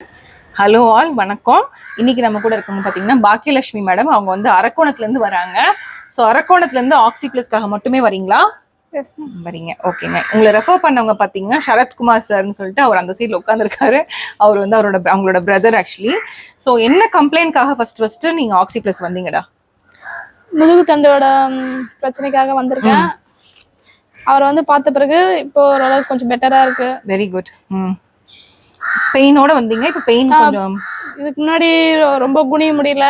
Hello all வணக்கம். இன்னைக்கு நம்ம கூட இருக்கவங்க பார்த்தீங்கன்னா பாக்கியலட்சுமி மேடம். அவங்க வந்து அரக்கோணத்துலேருந்து வராங்க. ஸோ அரக்கோணத்துலேருந்து ஆக்சிப்ளஸ்க்காக மட்டுமே வரீங்களா? Yes ma'am. வரீங்க, ஓகேங்க. உங்களை ரெஃபர் பண்ணவங்க பார்த்தீங்கன்னா சரத்குமார் சார்னு சொல்லிட்டு அவர் அந்த சைடில் உட்காந்துருக்காரு. அவர் வந்து அவங்களோட பிரதர் ஆக்சுவலி. ஸோ என்ன கம்ப்ளைண்ட்காக ஃபர்ஸ்ட் நீங்கள் ஆக்சிப்ளஸ் வந்தீங்கடா? முதுகு தண்டோட பிரச்சனைக்காக வந்திருக்கேன். அவரை வந்து பார்த்த பிறகு இப்போ ஓரளவுக்கு கொஞ்சம் பெட்டரா இருக்கு. Very good. பெயினோட வந்தீங்க, இப்போ பெயின் கொஞ்சம் இதுக்கு முன்னாடி ரொம்ப குனிய முடியல,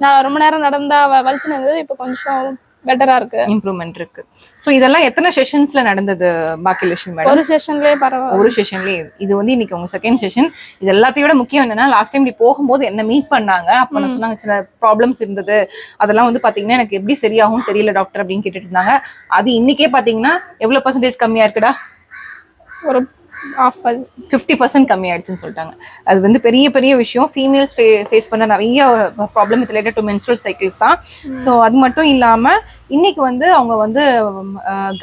நான் ரொம்ப நேரம் நடந்தா வலிச்சுன்னு இருந்தது. இப்போ கொஞ்சம் பெட்டரா இருக்கு, இம்ப்ரூவ்மெண்ட் இருக்கு. ஸோ இதெல்லாம் எத்தனை செஷன்ஸ்ல நடந்தது பாக்கியலட்சுமி மேடம்? ஒரு செஷன்லயே பரவாயில்ல. ஒரு செஷன்லயே. இது வந்து இன்னைக்கு உங்க செகண்ட் செஷன். இது எல்லாத்தையோட முக்கியம் என்னன்னா, லாஸ்ட் டைம் இப்படி போகும்போது என்ன மீட் பண்ணாங்க. அப்ப நான் சொன்னாங்க சில ப்ராப்ளம்ஸ் இருந்தது, அதெல்லாம் வந்து பாத்தீங்கன்னா எனக்கு எப்படி சரியாகும் தெரியல டாக்டர் அப்படின்னு கேட்டுட்டு இருந்தாங்க. அது இன்னைக்கே பாத்தீங்கன்னா எவ்வளவு பர்சன்டேஜ் கம்மியா இருக்குடா? ஒரு 50% கம்மியாயிடுச்சுன்னு சொல்லிட்டாங்க. அது வந்து பெரிய பெரிய விஷயம். ஃபீமேல்ஸ் ஃபேஸ் பண்ண நிறைய problem related to menstrual cycles தான். ஸோ அது மட்டும் இல்லாம இன்னைக்கு வந்து அவங்க வந்து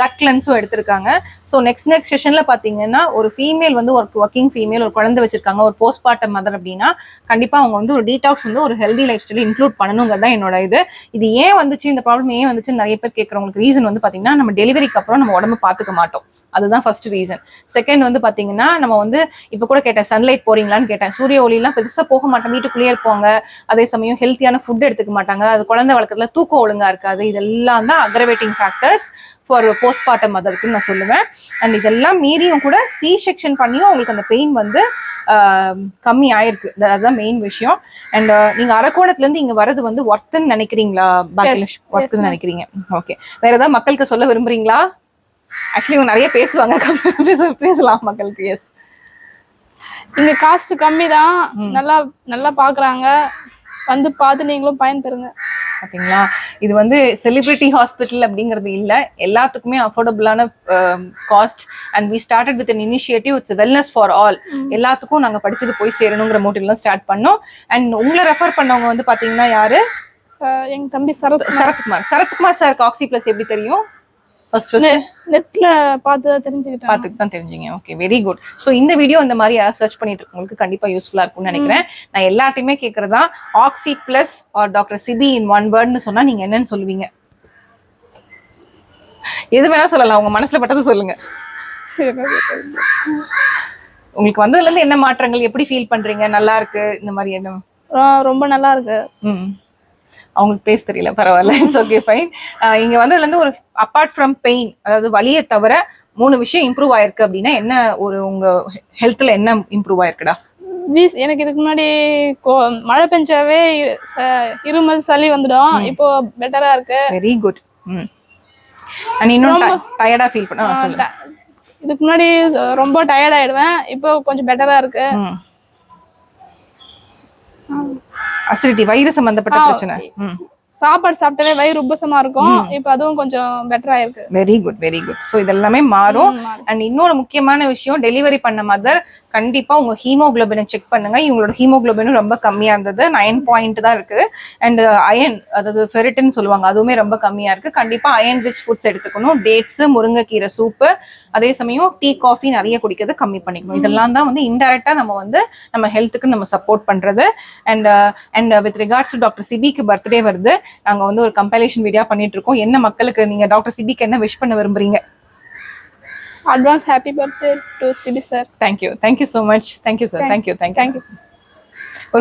கட் லென்ஸும் எடுத்திருக்காங்க. ஸோ நெக்ஸ்ட் செஷன்ல பாத்தீங்கன்னா ஒரு ஃபீமேல் வந்து ஒரு ஒர்க்கிங் ஃபீமேல், ஒரு குழந்தை வச்சிருக்காங்க, ஒரு போஸ்ட்மார்ட்டம் மதர் அப்படின்னா கண்டிப்பா அவங்க வந்து ஒரு டீடாக்ஸ் வந்து ஒரு ஹெல்தி லைஃப் ஸ்டைல் இன்க்ளூட் பண்ணணுங்கிறது தான் என்னோட இது ஏன் வந்துச்சு, இந்த ப்ராப்ளம் ஏன் வந்துச்சு நிறைய பேர் கேட்கறவங்களுக்கு ரீசன் வந்து பாத்தீங்கன்னா நம்ம டெலிவரிக்கு அப்புறம் நம்ம உடம்பு பாத்துக்க மாட்டோம். அதுதான் ஃபர்ஸ்ட் ரீசன். செகண்ட் வந்து பாத்தீங்கன்னா நம்ம வந்து இப்ப கூட கேட்டேன் சன்லைட் போறீங்களான்னு கேட்டேன். சூரிய ஒளிலாம் பெருசா போக மாட்டோம், வீட்டுக்குள்ளேயே இருப்பாங்க. அதே சமயம் ஹெல்த்தியான ஃபுட் எடுத்துக்க மாட்டாங்க. அது குழந்தை வளர்க்கறதுல தூக்கம் ஒழுங்கா இருக்காது. இதெல்லாம் தான் அக்ரவேட்டிங் ஃபேக்டர்ஸ் ஃபார் போஸ்ட்மார்ட்டம் மதருக்கு நான் சொல்லுவேன். அண்ட் இதெல்லாம் மீறியும் கூட சி செக்ஷன் பண்ணியும் அவங்களுக்கு அந்த பெயின் வந்து கம்மி ஆயிருக்கு. அதுதான் மெயின் விஷயம். அண்ட் நீங்க அரக்கோணத்துல இருந்து இங்க வர்றது வந்து ஒர்த்துன்னு நினைக்கிறீங்களா பாக்கியலட்சுமி? ஒர்த்துன்னு நினைக்கிறீங்க. ஓகே. வேற ஏதாவது மக்களுக்கு சொல்ல விரும்புறீங்களா? ஆக்சுவலி இவங்க நிறைய பேசுவாங்க, பேசலாம் மக்களுக்கு. எஸ், இங்க காஸ்ட் கம்மி தான், நல்லா நல்லா பாக்குறாங்க. வந்து பார்த்து நீங்களும் பயன்பெறுங்க. ஓகேங்களா? இது வந்து செலிபிரிட்டி ஹாஸ்பிட்டல் அப்படிங்கிறது இல்லை, எல்லாத்துக்குமே அஃபோர்டபுளான cost. And we started with an initiative, it's wellness for all. எல்லாத்துக்கும் நாங்கள் படிச்சது போய் சேரணுங்கிற மோட்டிவ்லாம் ஸ்டார்ட் பண்ணோம். அண்ட் உங்களை ரெஃபர் பண்ணவங்க வந்து பாத்தீங்கன்னா யாரு? எங்க தம்பி சரத்குமார் சாருக்கு ஆக்சிப்ளஸ் எப்படி தெரியும்? நெட்ல பார்த்து தான் தெரிஞ்சுங்க. Okay, very good. ஸோ இந்த வீடியோ இந்த மாதிரி சர்ச் பண்ணிட்டு உங்களுக்கு கண்டிப்பா யூஸ்ஃபுல்லா இருக்கும்னு நினைக்கிறேன். நான் எல்லாத்தையுமே கேட்கறதா oxy plus or doctor CB in one வேர்ட்னு சொன்னா நீங்க என்னன்னு சொல்லுவீங்க? எது வேணா சொல்லலாம், உங்க மனசுல பட்டது சொல்லுங்க. உங்களுக்கு வந்ததுல இருந்து என்ன மாற்றங்கள், எப்படி ஃபீல் பண்றீங்க? நல்லா இருக்கு இந்த மாதிரி என்ன? ரொம்ப நல்லா இருக்கு. அவங்களுக்கு பேச தெரியல, பரவாயில்ல, இட்ஸ் ஓகே, ஃபைன். இங்க வந்ததுல இருந்து ஒரு அப்பார்ட் ஃப்ரம் பெயின், அதாவது வலியை தவிர 3 விஷயம் இம்ப்ரூவ் ஆயிருக்கு அப்படின்னா என்ன? ஒரு உங்க ஹெல்த்ல என்ன இம்ப்ரூவ் ஆயிருக்குடா? எனக்கு இதுக்கு முன்னாடி மழை பெஞ்சாவே இருமல் சளி வந்துடும், இப்போ பெட்டரா இருக்கு. Very good. அண்ட் இன்னும் டயர்டா ஃபீல் பண்ண? இதுக்கு முன்னாடி ரொம்ப டயர்ட் ஆயிடுவேன், இப்போ கொஞ்சம் பெட்டரா இருக்கு. அசிடிட்டி, வயிறு சம்பந்தப்பட்ட பிரச்சனை, சாப்பாடு சாப்பிட்டாலே வயிறு உபசமா இருக்கும், இப்போ அதுவும் கொஞ்சம் பெட்டரா இருக்கு. Very good, very good. So இதெல்லாமே மாறும். அண்ட் இன்னொரு முக்கியமான விஷயம், டெலிவரி பண்ண மதர் கண்டிப்பா உங்க ஹீமோகுளோபினை செக் பண்ணுங்க. இவங்களோட ஹீமோகுளோபினும் ரொம்ப கம்மியா இருந்தது, 9 பாயிண்ட் தான் இருக்கு. அண்ட் அயன், அதாவது ஃபெரிட்டின் சொல்லுவாங்க, அதுவுமே ரொம்ப கம்மியா இருக்கு. கண்டிப்பா அயன் ரிச் ஃபுட்ஸ் எடுத்துக்கணும். டேட்ஸ், முருங்கைக்கீரை சூப்பு, அதே சமயம் டீ காஃபி நிறைய குடிக்கிறது கம்மி பண்ணிக்கணும். இதெல்லாம் தான் வந்து இன்டைரக்டா நம்ம ஹெல்த்துக்கு நம்ம சப்போர்ட் பண்றது. And with regards to doctor சிபிக்கு பர்த்டே வருது, நாங்க வந்து ஒரு கம்பைலேஷன் வீடியோ பண்ணிட்டு இருக்கோம். என்ன மக்களுக்கு நீங்க டாக்டர் சிபிக்கு என்ன விஷ் பண்ண விரும்புறீங்க? Advance happy birthday to Sibi sir. Thank you, thank you so much. Thank you sir, thank you. ஒரு